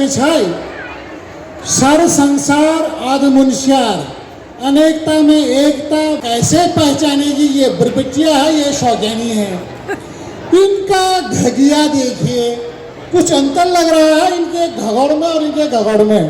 बिछाई सर संसार आद मुनस्यार, अनेकता में एकता कैसे पहचानेगी ये बुरबटिया है, ये शौकीनी है। इनका घगिया देखिए, कुछ अंतर लग रहा है इनके घगड़ में और इनके घगड़ में।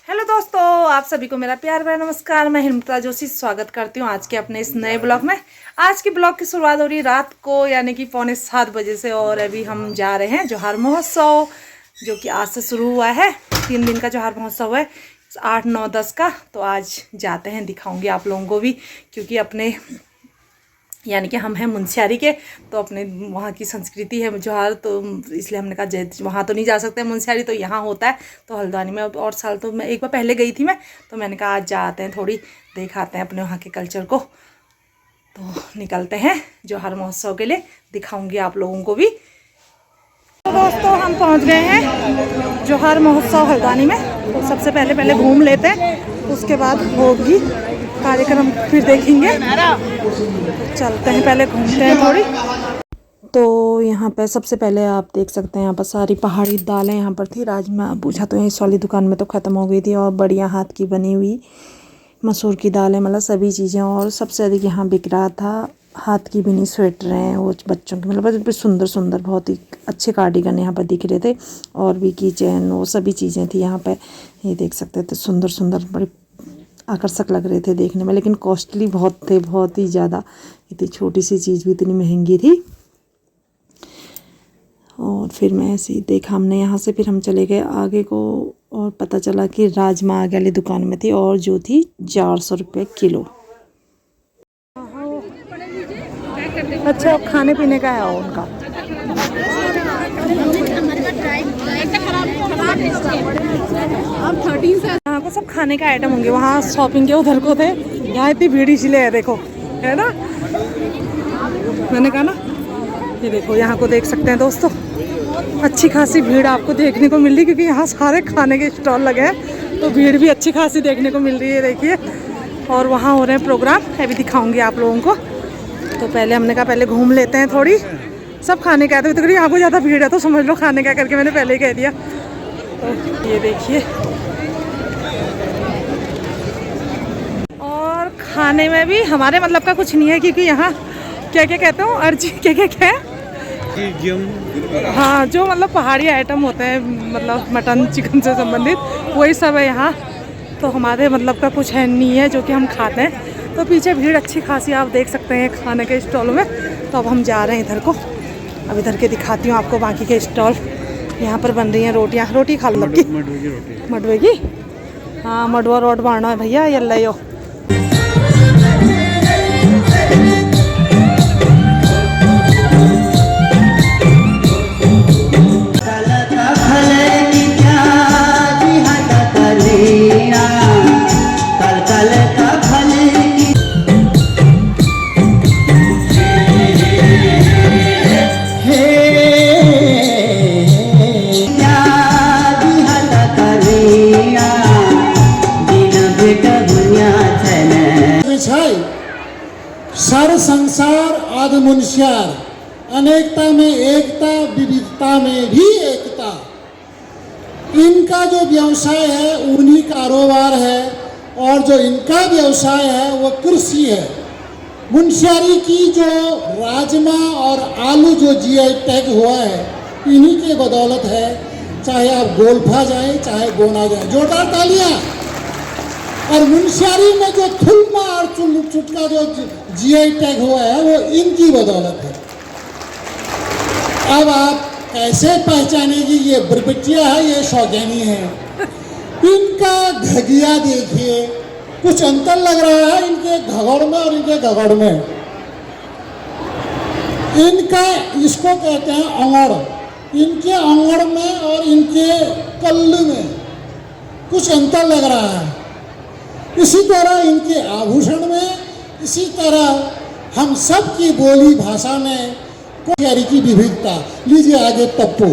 हेलो दोस्तों, आप सभी को मेरा प्यार भरा नमस्कार। मैं हिमता जोशी स्वागत करती हूँ आज के अपने इस नए ब्लॉग में। आज की ब्लॉग की शुरुआत हो रही रात को, यानी कि 6:45 बजे से। और अभी हम जा रहे हैं जोहार महोत्सव, जो कि आज से शुरू हुआ है। 3 दिन का जोहार महोत्सव है, 8, 9, 10 का। तो आज जाते हैं, दिखाऊंगी आप लोगों को भी, क्योंकि अपने यानी कि हम हैं मुनस्यारी के, तो अपने वहाँ की संस्कृति है जोहार, तो इसलिए हमने कहा वहाँ तो नहीं जा सकते मुनस्यारी, तो यहाँ होता है तो हल्द्वानी में। और साल तो मैं एक बार पहले गई थी मैं, तो मैंने कहा आज जाते हैं, थोड़ी दिखाते हैं अपने वहाँ के कल्चर को। तो निकलते हैं जोहार महोत्सव के लिए, दिखाऊंगी आप लोगों को भी। तो दोस्तों हम पहुँच गए हैं जोहार महोत्सव हल्द्वानी में। तो सबसे पहले घूम लेते हैं, उसके बाद होगी कार्यक्रम, फिर देखेंगे। तो चलते हैं, पहले घूमते हैं थोड़ी। तो यहाँ पे सबसे पहले आप देख सकते हैं, यहाँ पर सारी पहाड़ी दालें यहाँ पर थी। राजमा पूछा तो इस वाली दुकान में तो ख़त्म हो गई थी, और बढ़िया हाथ की बनी हुई मसूर की दालें, मतलब सभी चीज़ें। और सबसे अधिक यहाँ बिक रहा था हाथ की बनी स्वेटरें, वो बच्चों की, मतलब सुंदर सुंदर बहुत ही अच्छे कार्डिगन यहाँ पर दिख रहे थे। और भी की चैन, वो सभी चीज़ें थी यहाँ पे, ये देख सकते थे। सुंदर सुंदर बड़े आकर्षक लग रहे थे देखने में, लेकिन कॉस्टली बहुत थे, बहुत ही ज़्यादा। इतनी छोटी सी चीज़ भी इतनी महंगी थी। और फिर मैं ऐसे ही देखा हमने यहाँ से, फिर हम चले गए आगे को, और पता चला कि राजमा आगे वाली दुकान में थी, और जो थी 400 रुपये किलो। अच्छा, खाने पीने का है उनका। यहाँ को सब खाने का आइटम होंगे, वहाँ शॉपिंग के उधर को थे, यहाँ इतनी भीड़ इसलिए है, देखो है ना, मैंने कहा ना। ये देखो, यहाँ को देख सकते हैं दोस्तों, अच्छी खासी भीड़ आपको देखने को मिल रही, क्योंकि यहाँ सारे खाने के स्टॉल लगे हैं, तो भीड़ भी अच्छी खासी देखने को मिल रही है, देखिए। और वहाँ हो रहे हैं प्रोग्राम, अभी दिखाऊंगी आप लोगों को। तो पहले हमने कहा पहले घूम लेते हैं थोड़ी, सब खाने का है। तो यहाँ को ज़्यादा भीड़ है तो समझ लो खाने का करके मैंने पहले ही कह दिया। तो ये देखिए, और खाने में भी हमारे मतलब का कुछ नहीं है, क्योंकि यहाँ क्या क्या कहते हो, अर्जी क्या है, हाँ, जो मतलब पहाड़ी आइटम होते हैं, मतलब मटन चिकन से संबंधित, वही सब है यहाँ। तो हमारे मतलब का कुछ है नहीं है जो कि हम खाते हैं। तो पीछे भीड़ अच्छी खासी आप देख सकते हैं खाने के स्टॉलों में। तो अब हम जा रहे हैं इधर को, अब इधर के दिखाती हूँ आपको बाकी के स्टॉल। यहाँ पर बन रही हैं रोटियाँ, रोटी खा लो की मडवे की, हाँ, मडवा रोड बाढ़ना है भैया, ये लो। सर संसार आद मुनस्यार, अनेकता में एकता, विविधता में भी एकता। इनका जो व्यवसाय है उन्हीं कारोबार है, और जो इनका व्यवसाय है वो कृषि है। मुनस्यारी की जो राजमा और आलू जो जीआई टैग हुआ है, इन्हीं के बदौलत है। चाहे आप गोल्फा जाए, चाहे गोना जाए, जोरदार तालियां। और मुनस्यारी में जो थुलमा और चुटका जो जीआई टैग हुआ है, वो इनकी बदौलत है। अब आप कैसे पहचानेगी ये बुरबटिया है, ये शौकीनी है। इनका घगिया देखिए, कुछ अंतर लग रहा है इनके घगड़ में और इनके घगड़ में। इनका, इसको कहते हैं अंगड़, इनके अंगड़ में और इनके कल्लू में कुछ अंतर लग रहा है। इसी तरह इनके आभूषण में, इसी तरह हम सब की बोली भाषा में कोई की विविधता। लीजिए आगे पप्पू।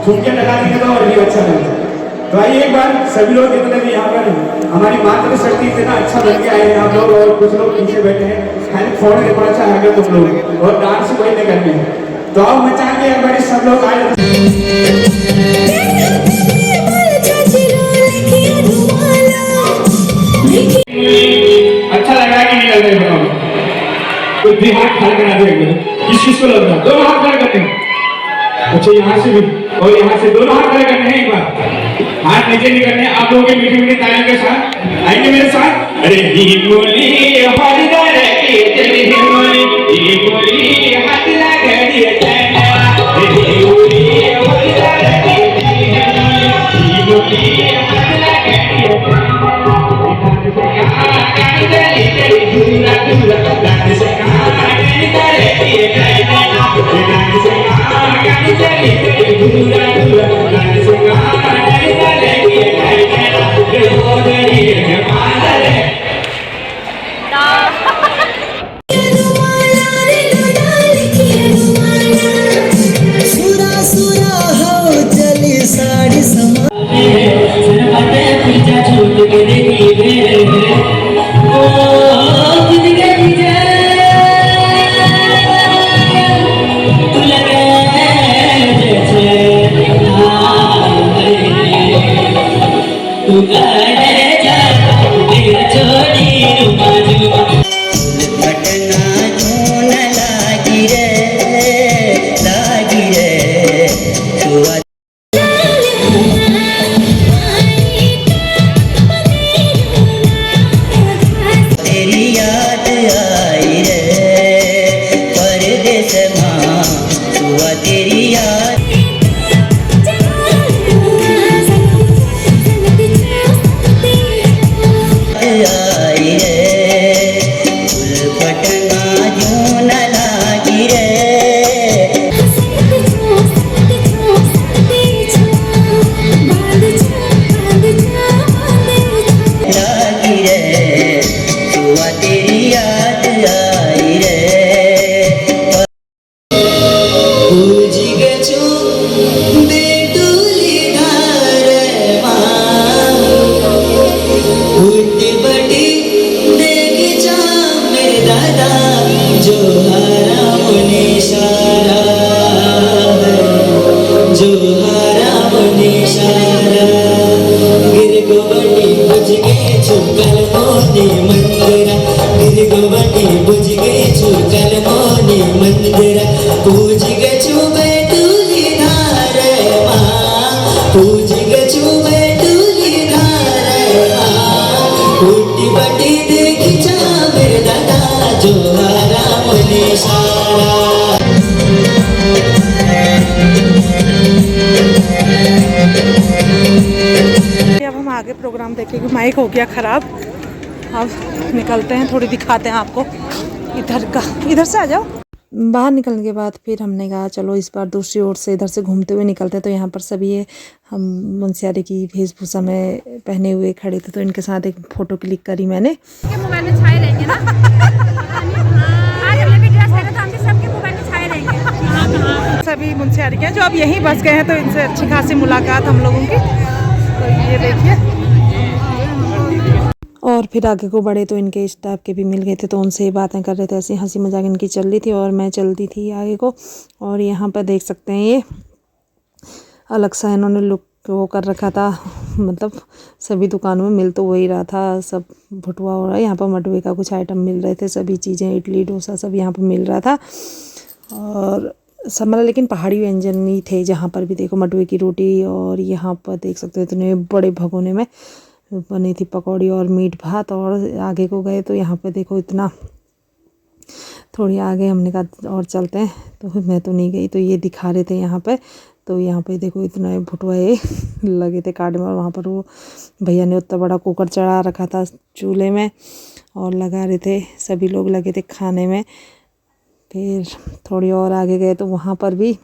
ठुमके लगा देंगे तो और भी अच्छा लगेगा। तो आइए एक बार सभी लोग जितने भी यहाँ पर हमारी मातृशक्ति इतना अच्छा बन के आए हैं आप लोग, और कुछ लोग पीछे बैठे हैं, खाली फोन के थोड़ा सा आगे तुम लोग, और डांस वही नहीं करनी है। तो आओ मचाएंगे एक बार सब लोग आए। अच्छा लग रहा है कि नहीं लग रहा है बताओ? तो भी हाथ खड़ा करा दे, किस चीज को लग रहा है? दोनों हाथ खड़े करते हैं। अच्छा यहाँ से भी और यहाँ से दोनों हाथ खड़े करने हैं। एक बार हाथ नीचे नहीं करने, आप लोगों की मीठी मीठी तालियों के साथ आएंगे मेरे साथ। अरे हिमोली हरिदार की तेरी हिमोली हाथ लगड़ी तना, हिमोली हरिदार की तेरी हिमोली हाथ लगड़ी अब हम आगे प्रोग्राम देखेंगे। माइक हो गया ख़राब, अब निकलते हैं, थोड़ी दिखाते हैं आपको इधर का। इधर से आ जाओ। बाहर निकलने के बाद फिर हमने कहा चलो इस बार दूसरी ओर से इधर से घूमते हुए निकलते हैं। तो यहाँ पर सभी ये हम मुंशियारी की वेशभूषा में पहने हुए खड़े थे, तो इनके साथ एक फ़ोटो क्लिक करी मैंने। मोबाइल में छाए रहेंगे ना। आज हमने भी ड्रेस पहना तो हम भी सबके मोबाइल में छाए रहेंगे। सभी मुंशियारी के हैं जो अब यहीं बस गए हैं, तो इनसे अच्छी खासी मुलाकात हम लोगों की। तो ये देखिए, और फिर आगे को बढ़े तो इनके स्टाफ के भी मिल गए थे, तो उनसे बातें कर रहे थे। ऐसी हंसी मजाक इनकी चल रही थी और मैं चलती थी आगे को। और यहाँ पर देख सकते हैं ये अलग सा इन्होंने लुक वो कर रखा था, मतलब सभी दुकानों में मिल तो वही रहा था, सब भुटवा हो रहा है। यहाँ पर मटवे का कुछ आइटम मिल रहे थे, सभी चीज़ें इडली डोसा सब यहाँ पर मिल रहा था। और सब मतलब लेकिन पहाड़ी व्यंजन ही थे। जहाँ पर भी देखो मटवे की रोटी, और यहाँ पर देख सकते हो इतने बड़े भगोने में बनी थी पकौड़ी और मीट भात। और आगे को गए तो यहाँ पे देखो इतना, थोड़ी आगे हमने कहा और चलते हैं, तो मैं तो नहीं गई, तो ये दिखा रहे थे यहाँ पे। तो यहाँ पे देखो इतना भुटवाए लगे थे काट में, और वहाँ पर वो भैया ने उतना बड़ा कुकर चढ़ा रखा था चूल्हे में और लगा रहे थे, सभी लोग लगे थे खाने में। फिर थोड़ी और आगे गए तो वहाँ पर भी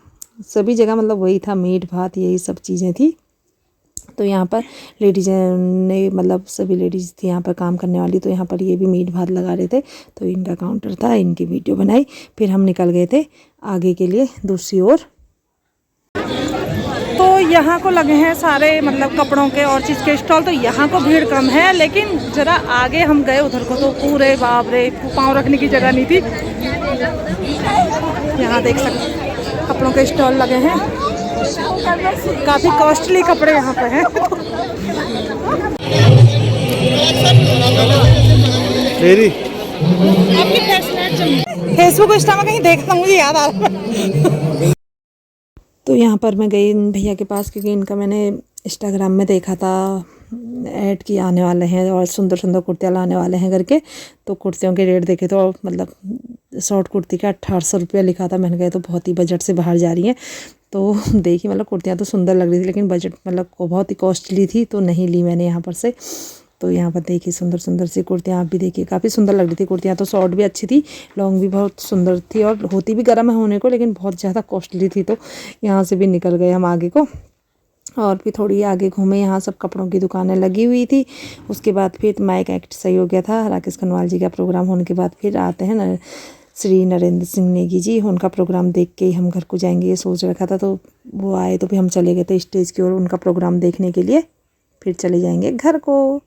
सभी जगह मतलब वही था, मीट भात यही सब चीज़ें थी। तो यहाँ पर लेडीज ने मतलब सभी लेडीज़ थी यहाँ पर काम करने वाली, तो यहाँ पर ये भी मीट भात लगा रहे थे। तो इनका काउंटर था, इनकी वीडियो बनाई, फिर हम निकल गए थे आगे के लिए दूसरी ओर। तो यहाँ को लगे हैं सारे मतलब कपड़ों के और चीज़ के स्टॉल, तो यहाँ को भीड़ कम है, लेकिन जरा आगे हम गए उधर को तो पूरे बाप रे पाँव रखने की जगह नहीं थी। यहाँ देख सकते कपड़ों के स्टॉल लगे हैं, काफ़ी कॉस्टली कपड़े यहाँ पे हैं। फेसबुक इंस्टा में कहीं देखता हूँ, मुझे याद आ रहा। तो यहाँ पर मैं गई इन भैया के पास क्योंकि इनका मैंने इंस्टाग्राम में देखा था ऐड की आने वाले हैं और सुंदर सुंदर कुर्तियाँ लाने वाले हैं करके। तो कुर्तियों के रेट देखे तो मतलब शॉर्ट कुर्ती का 1800 रुपया लिखा था। मैंने कहा तो बहुत ही बजट से बाहर जा रही हैं। तो देखी मतलब कुर्तियाँ तो सुंदर लग रही थी, लेकिन बजट मतलब को बहुत ही कॉस्टली थी तो नहीं ली मैंने यहाँ पर से। तो यहाँ पर देखिए सुंदर सुंदर सी कुर्तियाँ, आप भी देखिए काफ़ी सुंदर लग रही थी कुर्तियाँ। तो शॉर्ट भी अच्छी थी, लॉन्ग भी बहुत सुंदर थी और होती भी गर्म है होने को, लेकिन बहुत ज़्यादा कॉस्टली थी। तो यहाँ से भी निकल गए हम आगे को और भी थोड़ी आगे घूमे। यहाँ सब कपड़ों की दुकानें लगी हुई थी। उसके बाद फिर माइक एक्ट सही हो गया था। राकेश खनवाल जी का प्रोग्राम होने के बाद फिर आते हैं श्री नरेंद्र सिंह नेगी जी, उनका प्रोग्राम देख के ही हम घर को जाएंगे ये सोच रखा था। तो वो आए तो फिर हम चले गए थे स्टेज की ओर उनका प्रोग्राम देखने के लिए, फिर चले जाएंगे घर को।